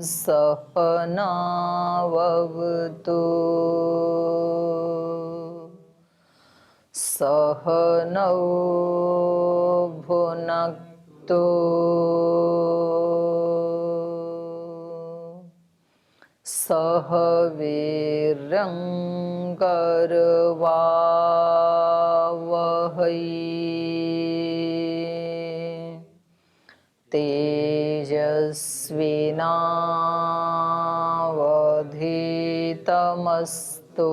सहनाववतु सहनौ भुनक्तु सह वीर्यं करवावहै तेजस्विनावधीतमस्तु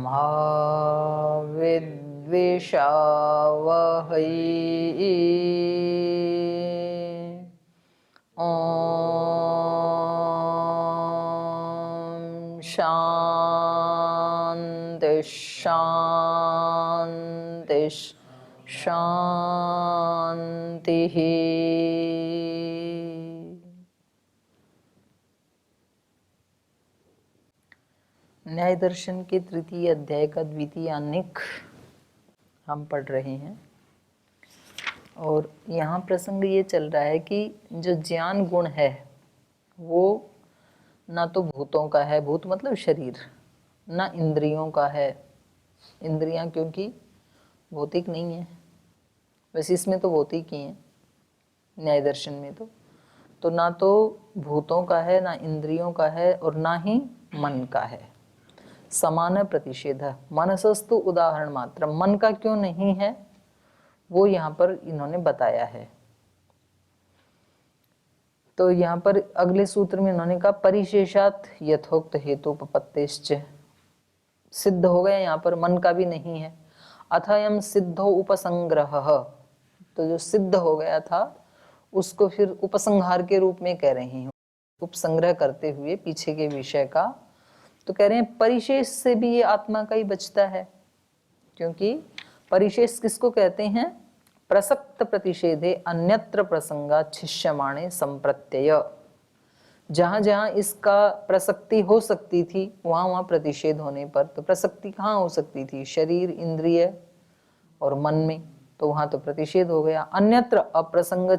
मा विद्विषावहै ॐ शान्ति शान्ति शान्तिः। न्याय दर्शन के तृतीय अध्याय का द्वितीय अन्निक हम पढ़ रहे हैं और यहाँ प्रसंग ये चल रहा है कि जो ज्ञान गुण है वो ना तो भूतों का है, भूत मतलब शरीर, ना इंद्रियों का है, इंद्रियां क्योंकि भौतिक नहीं है, वैसे इसमें तो भौतिक ही है न्याय दर्शन में तो ना तो भूतों का है, ना इंद्रियों का है और ना ही मन का है। समान प्रतिषेध, मनसस्तु उदाहरण मात्र, मन का क्यों नहीं है वो यहाँ पर इन्होंने बताया है। तो यहाँ पर अगले सूत्र में इन्होंने कहा परिशेषात यथोक्त हेतुपपत्तिश्च, सिद्ध हो गया यहाँ पर मन का भी नहीं है। अथयम सिद्धो उपसंग्रह, तो जो सिद्ध हो गया था उसको फिर उपसंहार के रूप में कह रहे हैं, उपसंग्रह करते हुए पीछे के विषय का। तो कह रहे हैं परिशेष से भी ये आत्मा का ही बचता है, क्योंकि परिशेष किसको कहते हैं? प्रसक्त प्रतिषेधे अन्यत्र प्रसंगा छिष्यमाणे संप्रत्यय, जहां जहां इसका प्रसक्ति हो सकती थी वहां वहां प्रतिषेध होने पर, तो प्रसक्ति कहाँ हो सकती थी? शरीर, इंद्रिय और मन में, तो वहां तो प्रतिषेध हो गया। अन्यत्र अप्रसंग,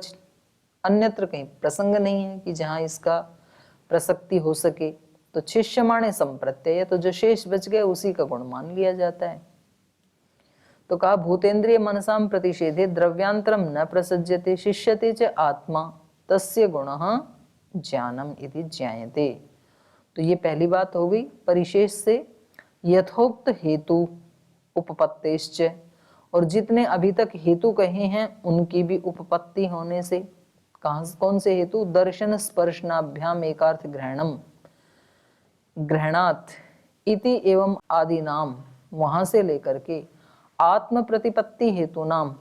अन्यत्र कहीं प्रसंग नहीं है कि जहां इसका प्रसक्ति हो सके, तो छिष्यमाणे संप्रत्यय, तो जो शेष बच गए उसी का गुण मान लिया जाता है। तो कहा भूतेन्द्रिय मनसाम प्रतिषेधे द्रव्यांतरम न प्रसज्यते शिष्यते च आत्मा तस्य गुणः ज्ञानम इति ज्ञायते। तो ये पहली बात हो गई परिशेष से यथोक्त हेतु उपपत्तिश्च, और जितने अभी तक हेतु कहे हैं उनकी भी उपपत्ति होने से। कौन से हेतु? दर्शन स्पर्शनाभ्याम एकार्थ ग्रहणम ग्रहणात् इति एवं आदि नाम, वहां से लेकर के आत्म प्रतिपत्ति हेतु नाम,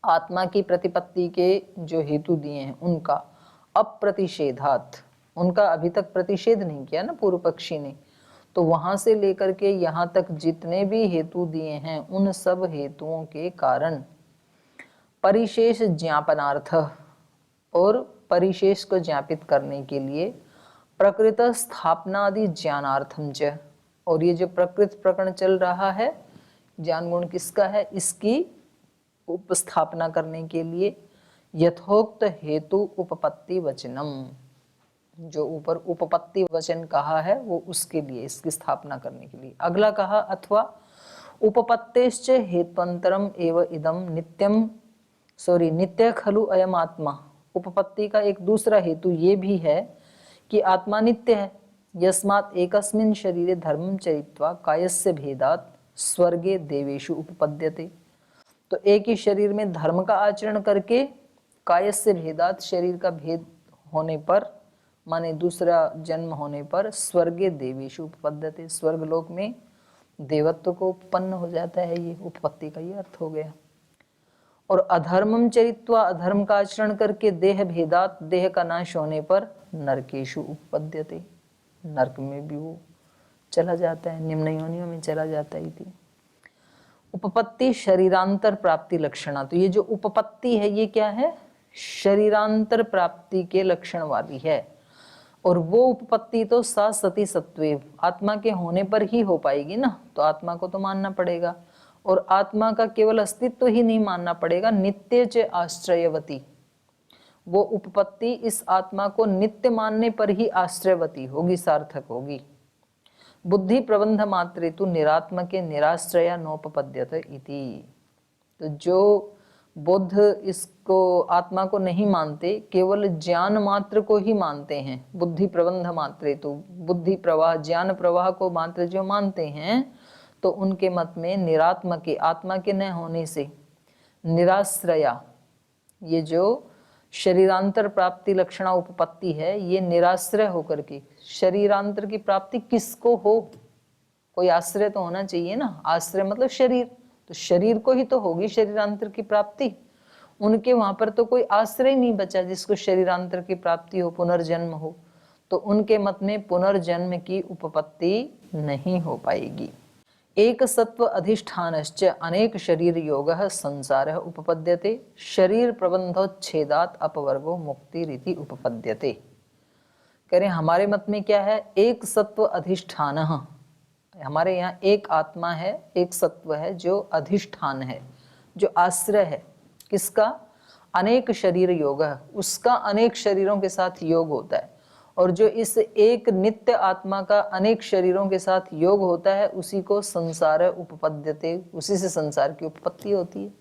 आत्मा की प्रतिपत्ति के जो हेतु दिए हैं उनका अप्रतिषेधात्, उनका अभी तक प्रतिषेध नहीं किया ना पूर्व पक्षी ने, तो वहां से लेकर के यहाँ तक जितने भी हेतु दिए हैं उन सब हेतुओं के कारण परिशेष ज्ञापनार्थ, और परिशेष को ज्ञापित करने के लिए प्रकृत स्थापनादि ज्ञानार्थम च, और ये जो प्रकृत प्रकरण चल रहा है ज्ञान गुण किसका है, इसकी उपस्थापना करने के लिए यथोक्त हेतु उपपत्ति वचनम, जो ऊपर उपपत्ति वचन कहा है वो उसके लिए, इसकी स्थापना करने के लिए। अगला कहा अथवा उपपत्तेश्च हेत्वंतरम एव इदम नित्यम नित्य खलु अयम आत्मा, उपपत्ति का एक दूसरा हेतु ये भी है कि आत्मा नित्य है। यस्मात् एकस्मिन् शरीरे धर्मं चरित्वा कायस्य भेदात् स्वर्गे देवेषु उपपद्यते, तो एक ही शरीर में धर्म का आचरण करके कायस्य भेदात्, शरीर का भेद होने पर, माने दूसरा जन्म होने पर स्वर्गे देवेषु उपपद्यते, स्वर्ग लोक में देवत्व को उत्पन्न हो जाता है। ये उपपत्ति का ये अर्थ हो गया। और अधर्मम चरित्वा, अधर्म का आचरण करके देह भेदात, देह का नाश होने पर नरकेशु उपपद्यते, नरक में भी वो चला जाता है, निम्न योनियों में चला जाता है। थी उपपत्ति शरीरांतर प्राप्ति लक्षणा, तो ये जो उपपत्ति है ये क्या है? शरीरांतर प्राप्ति के लक्षण वाली है। और वो उपपत्ति तो सा सती सत्वेव, आत्मा के होने पर ही हो पाएगी ना, तो आत्मा को तो मानना पड़ेगा। और आत्मा का केवल अस्तित्व ही नहीं मानना पड़ेगा, नित्य च आश्रयवती, वो उपपत्ति इस आत्मा को नित्य मानने पर ही आश्रयवती होगी, सार्थक होगी। बुद्धि प्रबंध मात्रे तु निरात्मके निराश्रया नोपपद्यते इति। तो जो बुद्ध इसको आत्मा को नहीं मानते, केवल ज्ञान मात्र को ही मानते हैं, बुद्धि प्रबंध मात्रे तो बुद्धि प्रवाह ज्ञान प्रवाह को मात्र जो मानते हैं, तो उनके मत में निरात्म के आत्मा के न होने से निराश्रया, ये जो शरीरांतर प्राप्ति लक्षणा उपपत्ति है, ये निराश्रय होकर के, शरीरांतर की प्राप्ति किसको हो, कोई आश्रय तो होना चाहिए ना, आश्रय मतलब शरीर, तो शरीर को ही तो होगी शरीरांतर की प्राप्ति। उनके वहां पर तो कोई आश्रय नहीं बचा जिसको शरीरांतर की प्राप्ति हो, पुनर्जन्म हो, तो उनके मत में पुनर्जन्म की उपपत्ति नहीं हो पाएगी। एक सत्व अधिष्ठानश्च अनेक शरीर योगः संसारः उपपद्यते, शरीर प्रबंधोच्छेदात् अपवर्गो मुक्ति रीति उपपद्यते। कह रहे हमारे मत में क्या है, एक सत्व अधिष्ठान, हमारे यहाँ एक आत्मा है, एक सत्व है जो अधिष्ठान है, जो आश्रय है, किसका, अनेक शरीर योग, उसका अनेक शरीरों के साथ योग होता है, और जो इस एक नित्य आत्मा का अनेक शरीरों के साथ योग होता है उसी को संसार उपपद्यते, उसी से संसार की उत्पत्ति होती है।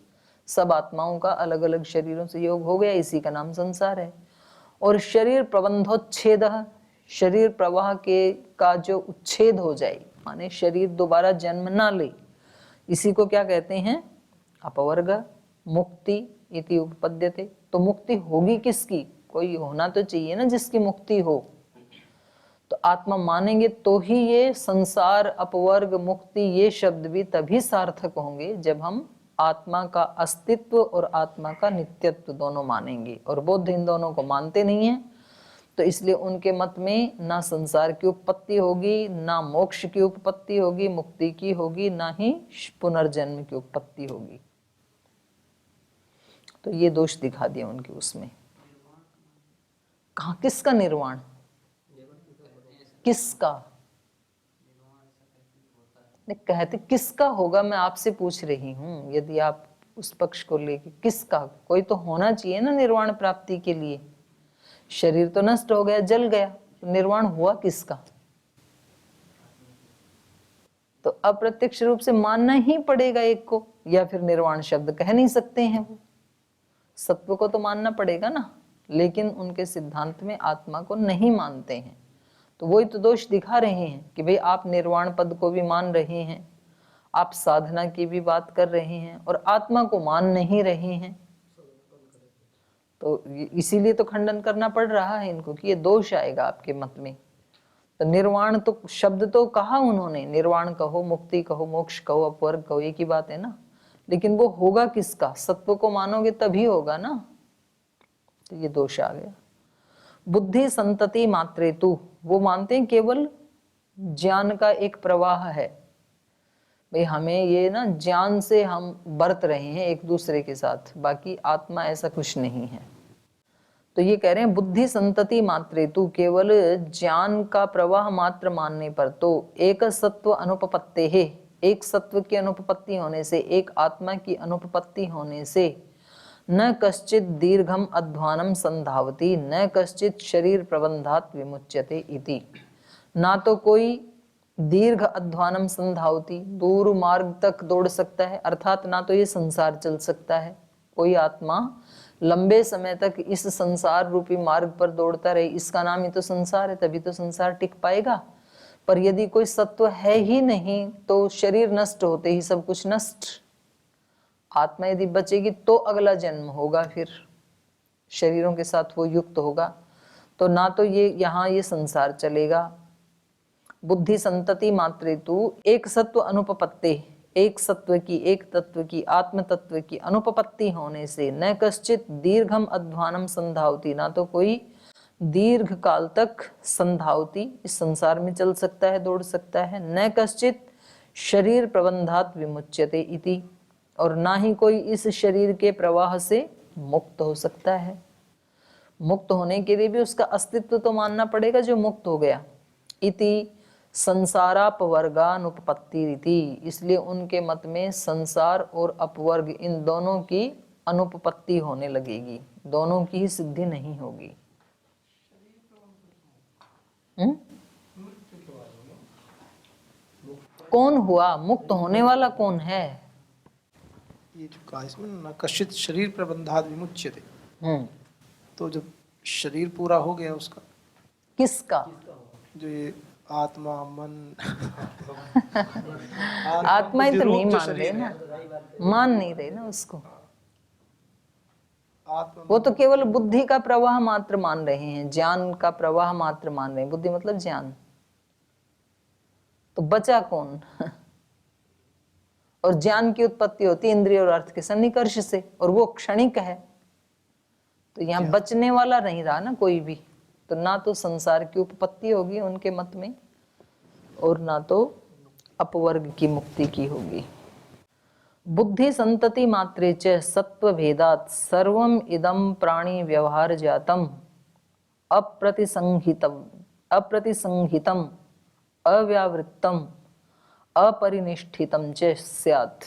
सब आत्माओं का अलग अलग शरीरों से योग हो गया, इसी का नाम संसार है। और शरीर प्रबंधोच्छेद, शरीर प्रवाह के का जो उच्छेद हो जाए, माने शरीर दोबारा जन्म ना ले, इसी को क्या कहते हैं, अपवर्ग मुक्ति इति उपपद्यते। तो मुक्ति होगी किसकी, कोई होना तो चाहिए ना जिसकी मुक्ति हो, तो आत्मा मानेंगे तो ही ये संसार अपवर्ग मुक्ति ये शब्द भी तभी सार्थक होंगे जब हम आत्मा का अस्तित्व और आत्मा का नित्यत्व दोनों मानेंगे, और बौद्ध इन दोनों को मानते नहीं है, तो इसलिए उनके मत में ना संसार की उत्पत्ति होगी, ना मोक्ष की उत्पत्ति होगी, मुक्ति की होगी, ना ही पुनर्जन्म की उत्पत्ति होगी। तो ये दोष दिखा दिया उनके उसमें। कहाँ, किसका निर्वाण, किसका कहते किसका होगा, मैं आपसे पूछ रही हूं, यदि आप उस पक्ष को लेके, किसका, कोई तो होना चाहिए ना निर्वाण प्राप्ति के लिए। शरीर तो नष्ट हो गया, जल गया, तो निर्वाण हुआ किसका, तो अप्रत्यक्ष रूप से मानना ही पड़ेगा एक को, या फिर निर्वाण शब्द कह नहीं सकते हैं, वो सत्व को तो मानना पड़ेगा ना, लेकिन उनके सिद्धांत में आत्मा को नहीं मानते हैं। तो वही तो दोष दिखा रहे हैं कि भाई आप निर्वाण पद को भी मान रहे हैं, आप साधना की भी बात कर रहे हैं, और आत्मा को मान नहीं रहे हैं, तो इसीलिए तो खंडन करना पड़ रहा है इनको कि ये दोष आएगा आपके मत में। तो निर्वाण तो शब्द तो कहा उन्होंने, निर्वाण कहो, मुक्ति कहो, मोक्ष कहो, अपवर्ग कहो, एक ही बात है ना, लेकिन वो होगा किसका, सत्व को मानोगे तभी होगा ना, तो ये दोष आ गया। बुद्धि संतति मात्रे तु, वो मानते हैं केवल ज्ञान का एक प्रवाह है, भाई हमें ये ना ज्ञान से हम बरत रहे हैं एक दूसरे के साथ, बाकी आत्मा ऐसा कुछ नहीं है। तो ये कह रहे हैं बुद्धि संतति मात्रे तु, केवल ज्ञान का प्रवाह मात्र मानने पर, तो एक सत्व अनुपपत्ते है, एक सत्व की अनुपपत्ति होने से, एक आत्मा की अनुपपत्ति होने से, न कश्चित दीर्घम अध्वानम संधावती, न कश्चित शरीर प्रबंधात विमुच्यते इति। ना तो कोई दीर्घ अध्वानम संधावती, दूर मार्ग तक दौड़ सकता है, अर्थात ना तो ये संसार चल सकता है, कोई आत्मा लंबे समय तक इस संसार रूपी मार्ग पर दौड़ता रहे, इसका नाम ही तो संसार है, तभी तो संसार टिक पाएगा। पर यदि कोई सत्व है ही नहीं तो शरीर नष्ट होते ही सब कुछ नष्ट, आत्मा यदि बचेगी तो अगला जन्म होगा, फिर शरीरों के साथ वो युक्त होगा, तो ना तो ये यहाँ ये संसार चलेगा। बुद्धि संतति मात्रे तु एक सत्व अनुपपत्ते, एक सत्व की, एक तत्व की, आत्म तत्व की अनुपपत्ति होने से, न कश्चित दीर्घम अध्वानम संधावती, ना तो कोई दीर्घ काल तक संधावती इस संसार में चल सकता है, दौड़ सकता है, न कश्चित शरीर प्रबंधात विमुच्यते इति, और ना ही कोई इस शरीर के प्रवाह से मुक्त हो सकता है। मुक्त होने के लिए भी उसका अस्तित्व तो मानना पड़ेगा जो मुक्त हो गया। इति संसारापवर्गानुपपत्ति रीति, इसलिए उनके मत में संसार और अपवर्ग इन दोनों की अनुपपत्ति होने लगेगी, दोनों की ही सिद्धि नहीं होगी। कौन हुआ मुक्त होने वाला? कौन है? ये जो कहा इसमें न कश्चित शरीर प्रबंधाद विमुच्यते, तो जब शरीर पूरा हो गया उसका, किसका? जो ये आत्मा मन आत्मा ही तो नहीं जो मान रहे शरीर ना, है, मान नहीं रहे ना उसको। आत्मा वो तो केवल बुद्धि का प्रवाह मात्र मान रहे हैं, ज्ञान का प्रवाह मात्र मान रहे हैं। बुद्धि मतलब ज्ञान। तो बचा कौन? और ज्ञान की उत्पत्ति होती है इंद्रिय और अर्थ के सन्निकर्ष से, और वो क्षणिक है। तो यहाँ बचने वाला नहीं रहा ना कोई भी। तो ना तो संसार की उत्पत्ति होगी उनके मत में, और ना तो अपवर्ग की मुक्ति की होगी। बुद्धि संतति मात्रे च सत्व भेदात् सर्वम इदम प्राणी व्यवहार जातम अप्रतिसंहितम अव्यावृत्तम अपरिनिष्ठितम च स्यात्।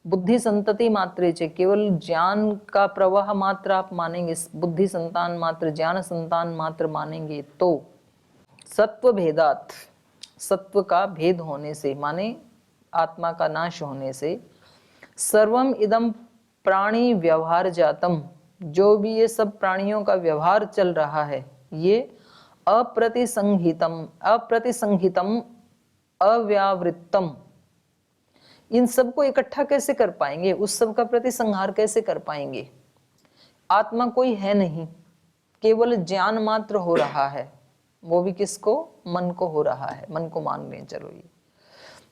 बुद्धि संतति मात्रे च, केवल ज्ञान का प्रवाह मात्र आप मानेंगे, बुद्धि संतान मात्र, ज्ञान संतान मात्र मानेंगे तो सत्व भेदात्, सत्व का भेद होने से, माने आत्मा का नाश होने से, सर्वम इदम प्राणी व्यवहार जातम, जो भी ये सब प्राणियों का व्यवहार चल रहा है, ये अप्रतिसंहितम अव्यावृत्तम, इन सबको इकट्ठा कैसे कर पाएंगे? उस सब का प्रतिसंहार कैसे कर पाएंगे? आत्मा कोई है नहीं, केवल ज्ञान मात्र हो रहा है। वो भी किसको? मन को हो रहा है। मन को मान लें चलो ये।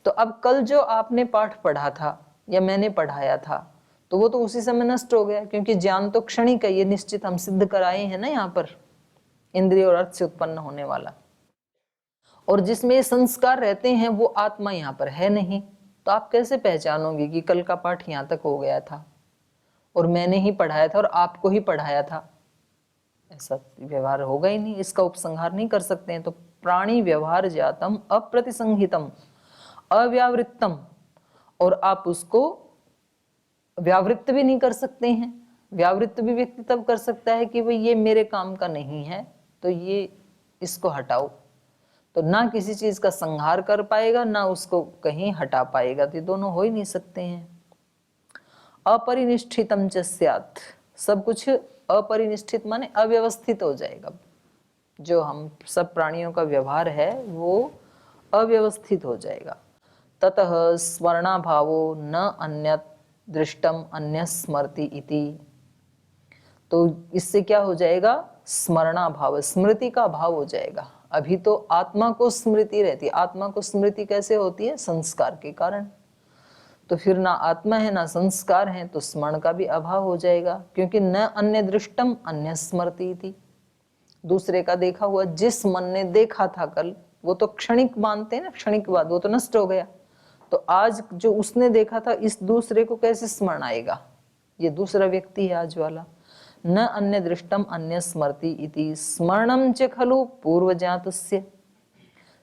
तो अब कल जो आपने पाठ पढ़ा था या मैंने पढ़ाया था, तो वो तो उसी समय नष्ट हो गया, क्योंकि ज्ञान तो क्षणिक है, ये निश्चित हम सिद्ध कराए हैं ना यहाँ पर, इंद्रिय और अर्थ से उत्पन्न होने वाला। और जिसमें ये संस्कार रहते हैं वो आत्मा यहाँ पर है नहीं। तो आप कैसे पहचानोगे कि कल का पाठ यहाँ तक हो गया था और मैंने ही पढ़ाया था और आपको ही पढ़ाया था? ऐसा व्यवहार होगा ही नहीं, इसका उपसंहार नहीं कर सकते हैं। तो प्राणी व्यवहार जातम अप्रतिसंहितम अव्यावृत्तम, और आप उसको व्यावृत्त भी नहीं कर सकते हैं। व्यावृत्त भी व्यक्ति तब कर सकता है कि भाई ये मेरे काम का नहीं है, तो ये इसको हटाओ। तो ना किसी चीज का संहार कर पाएगा, ना उसको कहीं हटा पाएगा। तो ये दोनों हो ही नहीं सकते हैं। अपरिनिष्ठितम च स्यात्, सब कुछ अपरिनिष्ठित माने अव्यवस्थित हो जाएगा। जो हम सब प्राणियों का व्यवहार है वो अव्यवस्थित हो जाएगा। ततः स्मरणाभावो न अन्यत् दृष्टम अन्य स्मृति इति। तो इससे क्या हो जाएगा? स्मरणाभाव, स्मृति का अभाव हो जाएगा। अभी तो आत्मा को स्मृति रहती है। आत्मा को स्मृति कैसे होती है? संस्कार के कारण। तो फिर ना आत्मा है ना संस्कार है, तो स्मरण का भी अभाव हो जाएगा, क्योंकि न अन्य दृष्टम अन्य स्मृति थी। दूसरे का देखा हुआ जिस मन ने देखा था कल, वो तो क्षणिक मानते हैं ना, क्षणिक बाद वो तो नष्ट हो गया। तो आज जो उसने देखा था, इस दूसरे को कैसे स्मरण आएगा? ये दूसरा व्यक्ति है आज वाला। न अन्य दृष्टम अन्य स्मृति इति स्मरणम च खलु पूर्वजातस्य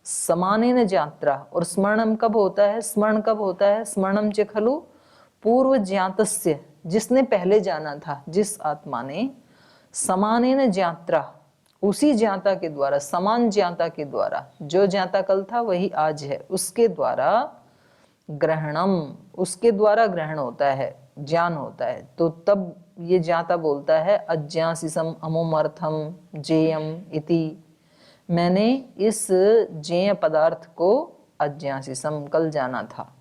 समानेन जात्रा। और स्मरणम कब होता है? स्मरण कब होता है? स्मरणम च खलु पूर्व ज्ञातस्य, जिसने पहले जाना था, जिस आत्मा ने, समानेन जात्रा, उसी ज्ञाता के द्वारा, समान ज्ञाता के द्वारा, जो ज्ञाता कल था वही आज है, उसके द्वारा ग्रहणम, उसके द्वारा ग्रहण होता है, ज्ञान होता है। तो तब ये ज्ञाता बोलता है अज्ञासिसम अमुमर्थम जेयम इति, मैंने इस जेय पदार्थ को अज्ञासिसम कल जाना था।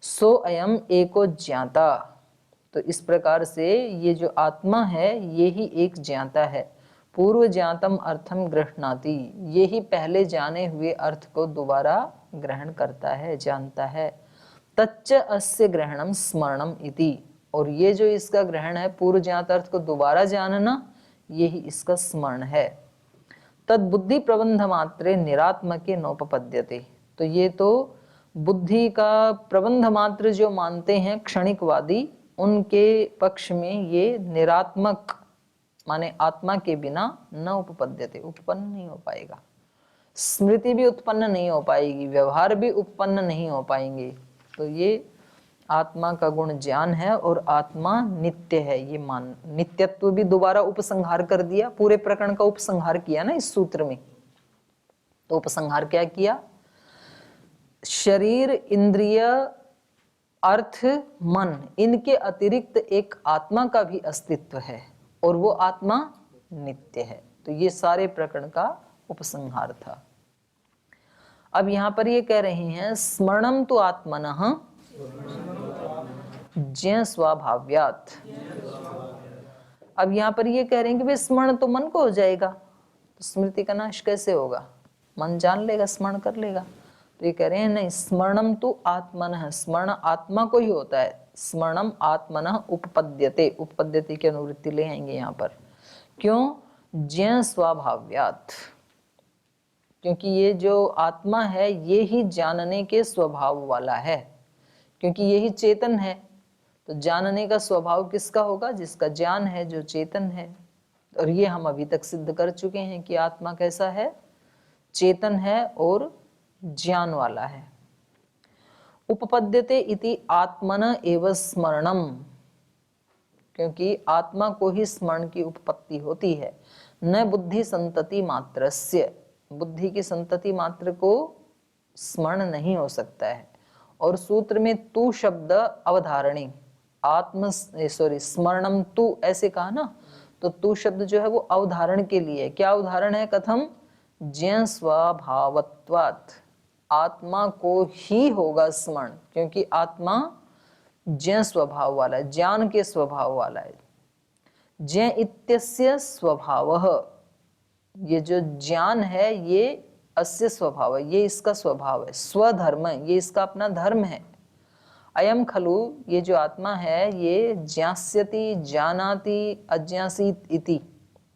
सो अयम एको ज्ञाता, तो इस प्रकार से ये जो आत्मा है ये ही एक ज्ञाता है। पूर्व ज्ञातम अर्थम गृह्णाति, ये ही पहले जाने हुए अर्थ को दोबारा ग्रहण करता है, जानता है। तच्च अस्य ग्रहणम स्मरणम इति, और ये जो इसका ग्रहण है, पूर्व ज्ञात अर्थ को दोबारा जानना, ये ही इसका स्मरण है। तद बुद्धि प्रबंध मात्रे निरात्मके नोपपद्यते, तो ये तो बुद्धि का प्रबंध मात्र जो मानते हैं क्षणिकवादी, उनके पक्ष में ये निरात्मक माने आत्मा के बिना न उपपद्यते, उत्पन्न नहीं हो पाएगा। स्मृति भी उत्पन्न नहीं हो पाएगी, व्यवहार भी उत्पन्न नहीं हो पाएंगे। तो ये आत्मा का गुण ज्ञान है और आत्मा नित्य है, ये मान नित्यत्व भी दोबारा उपसंहार कर दिया, पूरे प्रकरण का उपसंहार किया ना इस सूत्र में। तो उपसंहार क्या किया? शरीर, इंद्रिय, अर्थ, मन, इनके अतिरिक्त एक आत्मा का भी अस्तित्व है और वो आत्मा नित्य है। तो ये सारे प्रकरण का उपसंहार था। अब यहां पर ये कह रहे हैं स्मरणम तो आत्मनः ज्ञ स्वाभाव्यात्। अब यहां पर ये कह रहे हैं कि भाई स्मरण तो मन को हो जाएगा, तो स्मृति का नाश कैसे होगा? मन जान लेगा, स्मरण कर लेगा। तो ये कह रहे हैं नहीं, स्मरणम तो आत्मनः, स्मरण आत्मा को ही होता है। स्मरणम आत्मनः उपपद्यते, उपपद्यते की अनुवृत्ति ले आएंगे यहाँ पर। क्यों? ज्ञ स्वाभाव्यात्, क्योंकि ये जो आत्मा है ये ही जानने के स्वभाव वाला है, क्योंकि ये ही चेतन है। तो जानने का स्वभाव किसका होगा? जिसका ज्ञान है, जो चेतन है। और ये हम अभी तक सिद्ध कर चुके हैं कि आत्मा कैसा है? चेतन है और ज्ञान वाला है। उपपद्यते इति आत्मन एव स्मरणम, क्योंकि आत्मा को ही स्मरण की उपपत्ति होती है। न बुद्धि संतति मात्रस्य, बुद्धि की संतति मात्र को स्मरण नहीं हो सकता है। और सूत्र में तू शब्द अवधारणी, आत्म स्मरणम तू ऐसे कहा ना, तो तू शब्द जो है वो अवधारण के लिए। क्या उदाहरण है? कथम? ज्ञ स्वभावत्वात्, आत्मा को ही होगा स्मरण, क्योंकि आत्मा ज्ञ स्वभाव वाला है, ज्ञान के स्वभाव वाला है। ज्ञ इत्यस्य स्वभावः, ये जो ज्ञान है ये अस्य स्वभाव है, ये इसका स्वभाव है। स्वधर्म, ये इसका अपना धर्म है। अयम खलु, ये जो आत्मा है ये ज्ञास्यति, जानाति, अज्ञासीत इति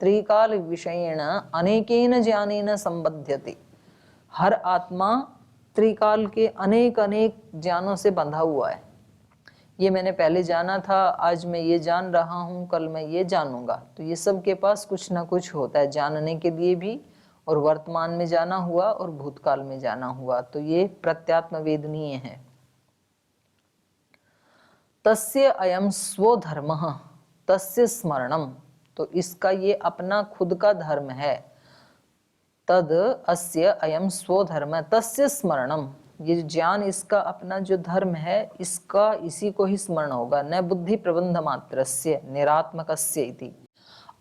त्रिकाल विषयेण अनेकेन ज्ञानेन संबध्यते। हर आत्मा त्रिकाल के अनेक अनेक ज्ञानों से बंधा हुआ है। ये मैंने पहले जाना था, आज मैं ये जान रहा हूँ, कल मैं ये जानूंगा। तो ये सब के पास कुछ ना कुछ होता है जानने के लिए भी, और वर्तमान में जाना हुआ और भूतकाल में जाना हुआ। तो ये प्रत्यात्म वेदनीय है। तस्य अयम स्वधर्मः तस्य स्मरणम, तो इसका ये अपना खुद का धर्म है। तद अस्य अयम स्वधर्म तस्य स्मरणम, ये ज्ञान इसका अपना जो धर्म है, इसका इसी को ही स्मरण होगा। न बुद्धि प्रबंध मात्रस्य निरात्मकस्य इति,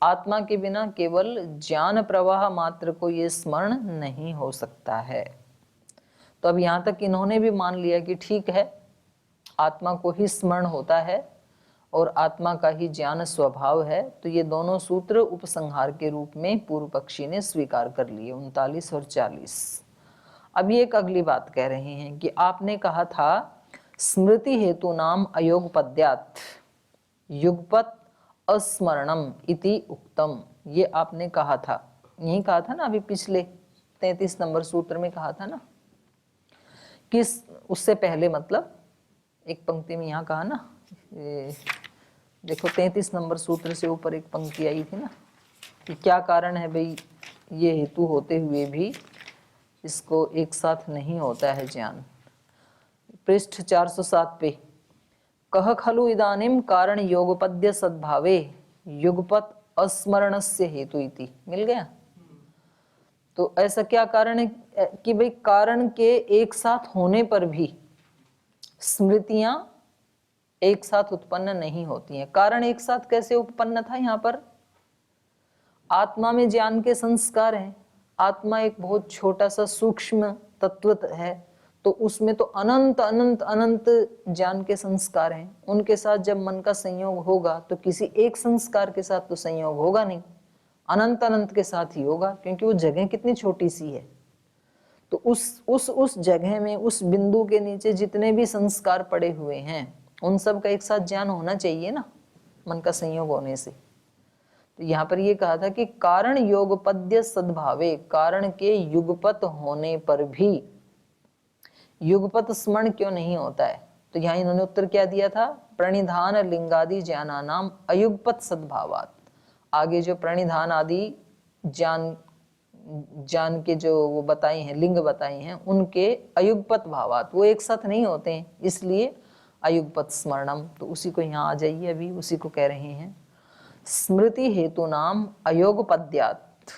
आत्मा के बिना केवल ज्ञान प्रवाह मात्र को ये स्मरण नहीं हो सकता है। तो अब यहाँ तक इन्होंने भी मान लिया कि ठीक है, आत्मा को ही स्मरण होता है और आत्मा का ही ज्ञान स्वभाव है। तो ये दोनों सूत्र उपसंहार के रूप में पूर्व पक्षी ने स्वीकार कर लिए, 39 और 40। अब ये एक अगली बात कह रहे हैं कि आपने कहा था स्मृति हेतु नाम अयोग पद्यात् युगपत अस्मरणम इति उक्तम, ये आपने कहा था। यही कहा था ना अभी पिछले 33 नंबर सूत्र में कहा था ना, किस उससे पहले, मतलब एक पंक्ति में यहाँ कहा ना, देखो 33 नंबर सूत्र से ऊपर एक पंक्ति आई थी ना कि क्या कारण है भाई ये हेतु होते हुए भी इसको एक साथ नहीं होता है ज्ञान। पृष्ठ 407 पे, कह खलु इदानीम कारण योगपद्य सद्भावे युगपत अस्मरणस्य हेतु इति, मिल गया। तो ऐसा क्या कारण है कि भाई कारण के एक साथ होने पर भी स्मृतियां एक साथ उत्पन्न नहीं होती हैं। कारण एक साथ कैसे उत्पन्न था? यहाँ पर आत्मा में ज्ञान के संस्कार हैं। आत्मा एक बहुत छोटा सा सूक्ष्म तत्व है, तो उसमें तो अनंत अनंत अनंत ज्ञान के संस्कार हैं। उनके साथ जब मन का संयोग होगा तो किसी एक संस्कार के साथ तो संयोग होगा नहीं, अनंत अनंत के साथ ही होगा, क्योंकि वो जगह कितनी छोटी सी है। तो उस जगह में, उस बिंदु के नीचे जितने भी संस्कार पड़े हुए हैं उन सब का एक साथ ज्ञान होना चाहिए ना, मन का संयोग होने से। तो यहाँ पर ये कहा था कि कारण योगपद्य सद्भावे, कारण के युगपत होने पर भी युगपत स्मरण क्यों नहीं होता है? तो यहाँ इन्होंने उत्तर क्या दिया था? प्रणिधान लिंगादि ज्ञानानाम अयुगपत सद्भावात। आगे जो प्रणिधान आदि ज्ञान के जो वो बताए हैं, लिंग बताए हैं, उनके अयुगपत भावात, वो एक साथ नहीं होते हैं, इसलिए अयुगपत स्मरणम, तो उसी को यहाँ आ जाइए, अभी उसी को कह रहे हैं। स्मृति हेतु नाम अयोगपद्यात्,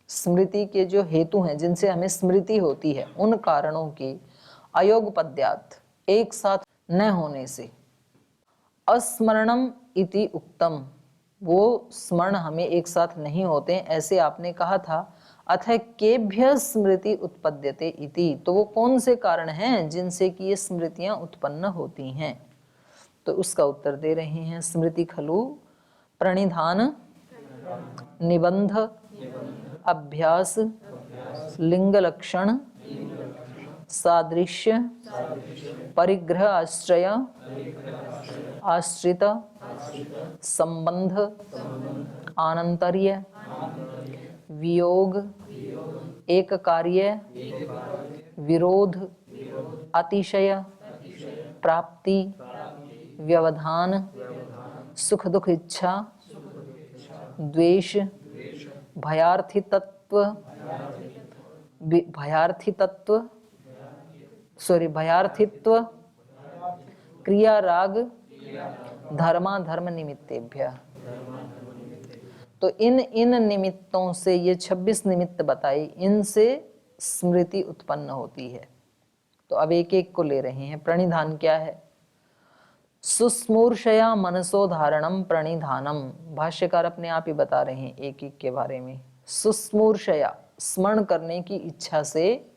स्मृति के जो हेतु हैं जिनसे हमें स्मृति होती है, उन कारणों की अयोगपद्यात्, एक साथ न होने से, अस्मरणम इति उक्तम, वो स्मरण हमें एक साथ नहीं होते ऐसे आपने कहा था। अथ केभ्य स्मृति उत्पद्यते इति, तो वो कौन से कारण हैं जिनसे कि ये स्मृतियां उत्पन्न होती हैं, तो उसका उत्तर दे रहे हैं। स्मृति खलु प्रणिधान, निबंध, अभ्यास, लिंग लक्षण, सादृश्य, परिग्रह आश्रय, आश्रित, संबंध, आनंतर्य, वियोग, एक कार्य, विरोध, अतिशय, प्राप्ति, व्यवधान, सुख दुख इच्छा, द्वेष, भयार्थी तत्व, भयार्थित्व, क्रिया राग, धर्मा धर्म निमित्तेभ्य। तो इन निमित्तों से, ये 26 निमित्त बताए, इनसे स्मृति उत्पन्न होती है। तो अब एक एक को ले रहे हैं। प्रणिधान क्या है? सुस्मूर्षया मनसो धारणम प्रणिधानम, भाष्यकार अपने आप ही बता रहे हैं एक एक के बारे में। सुस्मूर्षया, स्मरण करने की इच्छा से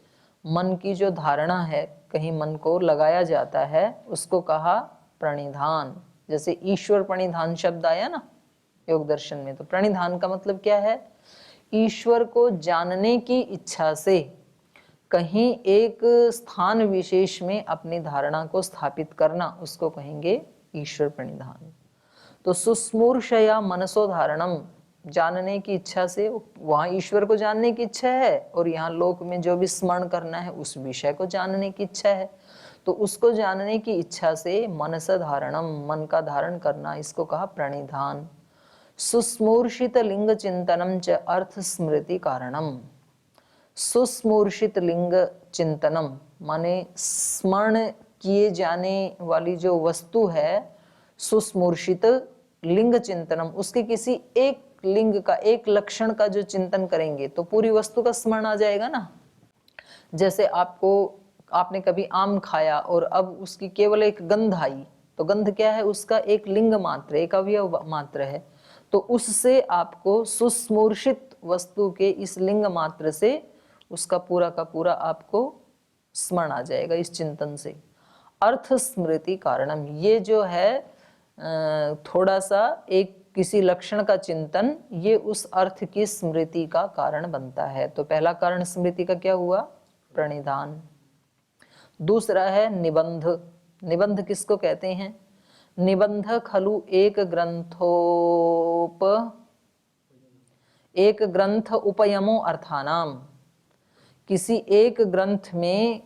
मन की जो धारणा है, कहीं मन को लगाया जाता है, उसको कहा प्रणिधान। जैसे ईश्वर प्रणिधान शब्द आया ना योग दर्शन में, तो प्रणिधान का मतलब क्या है? ईश्वर को जानने की इच्छा से कहीं एक स्थान विशेष में अपनी धारणा को स्थापित करना, उसको कहेंगे ईश्वर प्रणिधान। तो सुस्मूर्षया मनसो धारणम, जानने की इच्छा से, वहां ईश्वर को जानने की इच्छा है और यहाँ लोक में जो भी स्मरण करना है उस विषय को जानने की इच्छा है, तो उसको जानने की इच्छा से मनस धारणम, मन का धारण करना, इसको कहा प्रणिधान। सुस्मूर्षित लिंग चिंतनम च अर्थ स्मृति कारणम, सुस्मूर्षित लिंग चिंतनम माने स्मरण किए जाने वाली जो वस्तु है, सुस्मूर्षित लिंग चिंतनम, उसके किसी एक लिंग का, एक लक्षण का जो चिंतन करेंगे तो पूरी वस्तु का स्मरण आ जाएगा ना। जैसे आपने कभी आम खाया और अब उसकी केवल एक गंध आई, तो गंध क्या है? उसका एक लिंग मात्र, एक अवयव मात्र है। तो उससे आपको सुस्मूर्षित वस्तु के इस लिंग मात्र से उसका पूरा का पूरा आपको स्मरण आ जाएगा इस चिंतन से। अर्थ स्मृति कारणम, ये जो है थोड़ा सा एक किसी लक्षण का चिंतन, ये उस अर्थ की स्मृति का कारण बनता है। तो पहला कारण स्मृति का क्या हुआ? प्रणिधान। दूसरा है निबंध। निबंध किसको कहते हैं? निबंध खलु एक ग्रंथ उपयमो अर्थानाम, किसी एक ग्रंथ में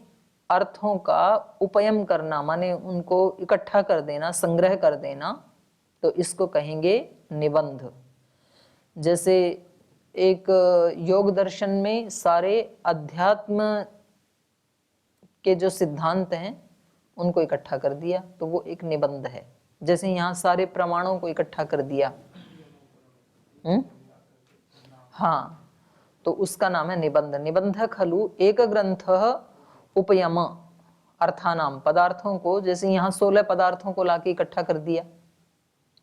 अर्थों का उपयम करना, माने उनको इकट्ठा कर देना, संग्रह कर देना, तो इसको कहेंगे निबंध। जैसे एक योग दर्शन में सारे अध्यात्म के जो सिद्धांत हैं उनको इकट्ठा कर दिया, तो वो एक निबंध है। जैसे यहाँ सारे प्रमाणों को इकट्ठा कर दिया, हाँ, तो उसका नाम है निबंध। निबंध खलु एक ग्रंथ उपयम अर्थानाम, पदार्थों को, जैसे यहाँ 16 पदार्थों को लाके इकट्ठा कर दिया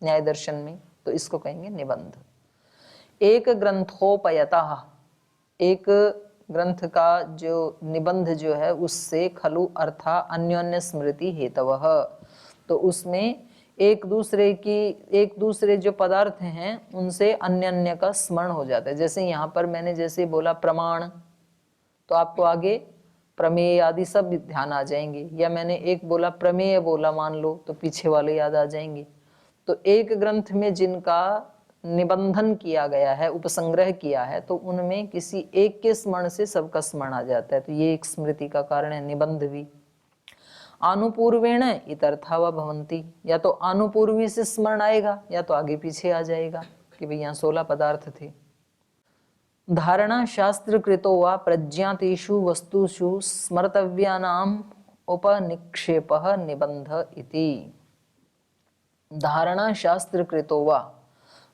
न्याय दर्शन में, तो इसको कहेंगे निबंध। एक ग्रंथोपयतः, एक ग्रंथ का जो निबंध जो है उससे खलु अर्था अन्योन्य स्मृति हेतवः, तो उसमें एक दूसरे जो पदार्थ हैं उनसे अन्य का स्मरण हो जाता है। जैसे यहाँ पर मैंने जैसे बोला प्रमाण, तो आपको आगे प्रमेय आदि सब ध्यान आ जाएंगे, या मैंने एक बोला प्रमेय बोला मान लो, तो पीछे वाले याद आ जाएंगे। तो एक ग्रंथ में जिनका निबंधन किया गया है, उपसंग्रह किया है, तो उनमें किसी एक के स्मरण से सबका स्मरण आ जाता है, तो ये एक स्मृति का कारण है निबंध भी। आनुपूर्वेण इतरथा व भवन्ति, या तो आनुपूर्वी से स्मरण आएगा या तो आगे पीछे आ जाएगा कि भाई यहाँ 16 पदार्थ थे। धारणा शास्त्र कृतो वा प्रज्ञातेषु वस्तुषु स्मर्तव्यानाम उपनिक्षेपः निबंध इति। धारणा शास्त्र कृतो वा,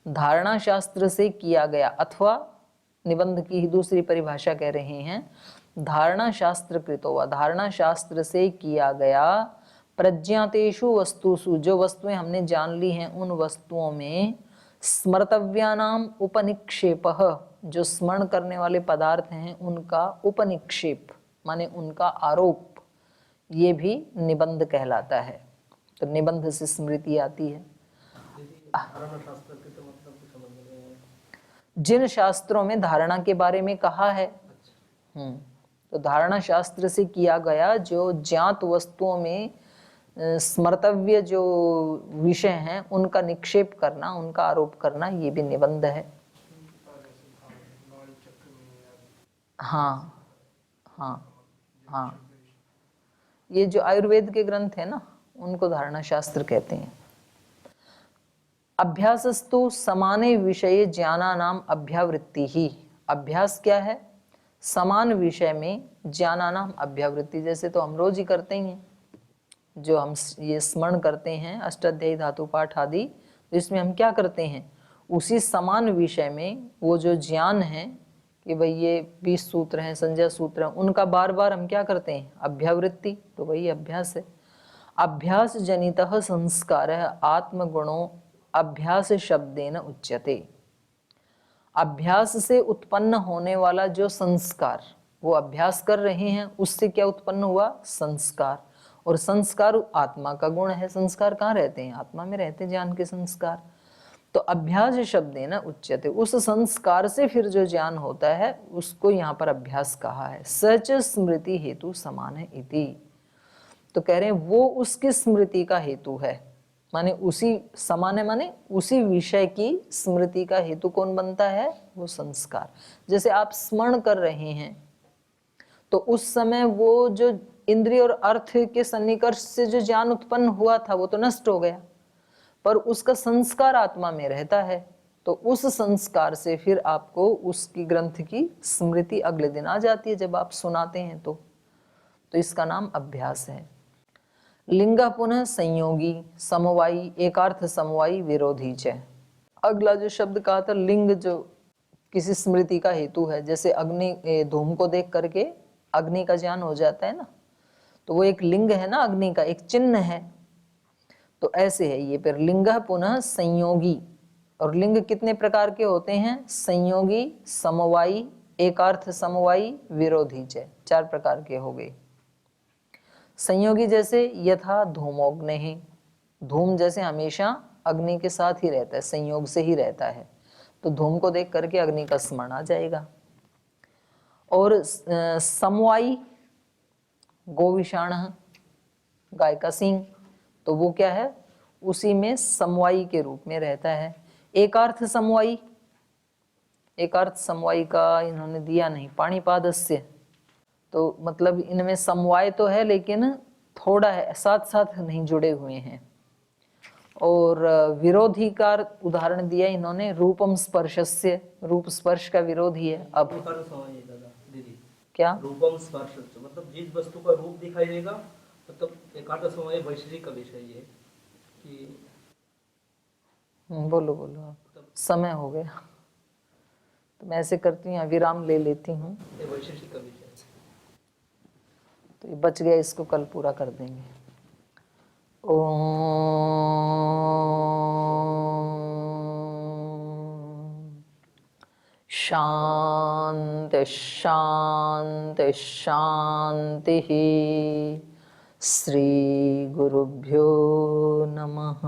धारणा शास्त्र से किया गया, अथवा निबंध की ही दूसरी परिभाषा कह रहे हैं, धारणा शास्त्र कृतो वा, धारणा शास्त्र से किया गया, प्रज्ञातेषु वस्तुषु, जो वस्तुएं हमने जान ली हैं उन वस्तुओं में, स्मर्तव्यानाम उपनिक्षेपः, जो स्मरण करने वाले पदार्थ हैं उनका उपनिक्षेप माने उनका आरोप, ये भी निबंध कहलाता है। तो निबंध से स्मृति आती है। जिन शास्त्रों में धारणा के बारे में कहा है, तो धारणा शास्त्र से किया गया जो ज्ञात वस्तुओं में स्मर्तव्य जो विषय हैं उनका निक्षेप करना, उनका आरोप करना, ये भी निबंध है। हाँ हाँ हाँ, ये जो आयुर्वेद के ग्रंथ है ना, उनको धारणा शास्त्र कहते हैं। अभ्यासस्तु समाने विषये ज्ञानानाम अभ्यावृत्ति ही। अभ्यास क्या है? समान विषय में ज्ञानानाम अभ्यावृत्ति। जैसे तो हम रोज ही करते ही हैं, जो हम ये स्मरण करते हैं अष्टाध्यायी धातु पाठ आदि, तो इसमें हम क्या करते हैं, उसी समान विषय में वो जो ज्ञान है कि भाई ये 20 सूत्र हैं, संज्ञा सूत्र हैं, उनका बार बार हम क्या करते हैं, अभ्यावृत्ति। तो वही अभ्यास है। अभ्यास जनितः संस्कारः आत्मगुणों अभ्यास शब्देन उच्यते। अभ्यास से उत्पन्न होने वाला जो संस्कार, वो अभ्यास कर रहे हैं, उससे क्या उत्पन्न हुआ, संस्कार। और संस्कार आत्मा का गुण है। संस्कार कहाँ रहते हैं, आत्मा में रहते हैं ज्ञान के संस्कार। तो अभ्यास शब्देन उच्यते, उस संस्कार से फिर जो ज्ञान होता है उसको यहाँ पर अभ्यास कहा है। सच स्मृति हेतु समान है इति। तो कह रहे हैं वो उसकी स्मृति का हेतु है, माने उसी समान है, माने उसी विषय की स्मृति का हेतु कौन बनता है, वो संस्कार। जैसे आप स्मरण कर रहे हैं तो उस समय वो जो इंद्रिय और अर्थ के सन्निकर्ष से जो ज्ञान उत्पन्न हुआ था वो तो नष्ट हो गया, पर उसका संस्कार आत्मा में रहता है। तो उस संस्कार से फिर आपको उसकी ग्रंथ की स्मृति अगले दिन आ जाती है जब आप सुनाते हैं तो इसका नाम अभ्यास है। लिंग पुनः संयोगी समवायी एकार्थ समवायी विरोधी च। अगला जो शब्द कहा था लिंग, जो किसी स्मृति का हेतु है। जैसे अग्नि, धूम को देख करके अग्नि का ज्ञान हो जाता है ना, तो वो एक लिंग है ना, अग्नि का एक चिन्ह है। तो ऐसे है ये। फिर लिंग पुनः संयोगी, और लिंग कितने प्रकार के होते हैं, संयोगी, समवायी, एकार्थ समवायी, विरोधी च, 4 प्रकार के हो गए। संयोगी जैसे यथा धूमोग्नि, धूम जैसे हमेशा अग्नि के साथ ही रहता है, संयोग से ही रहता है, तो धूम को देख करके अग्नि का स्मरण आ जाएगा। और समवायी, गोविषाण, गाय का सींग, तो वो क्या है, उसी में समवायी के रूप में रहता है। एकार्थ समवायी, एकार्थ समवायी का इन्होंने दिया नहीं, पाणिपादस्य, तो मतलब इनमें समवाय तो है लेकिन थोड़ा है, साथ साथ नहीं जुड़े हुए हैं। और विरोधी का उदाहरण दिया इन्होंने, रूपम स्पर्शस्य, रूप स्पर्श का विरोधी है। अब क्या रूपम स्पर्श, मतलब जिस वस्तु का रूप दिखाई देगा, मतलब एकार्थ समवाय वैशेषिक का विषय है कि बोलो बोलो आप, समय हो गया तो मैं ऐसे करती हूँ, विराम ले लेती हूँ। वैशेषिक का विषय तो ये बच गया, इसको कल पूरा कर देंगे। ओम शांति शांति शांति। श्री गुरुभ्यो नमः।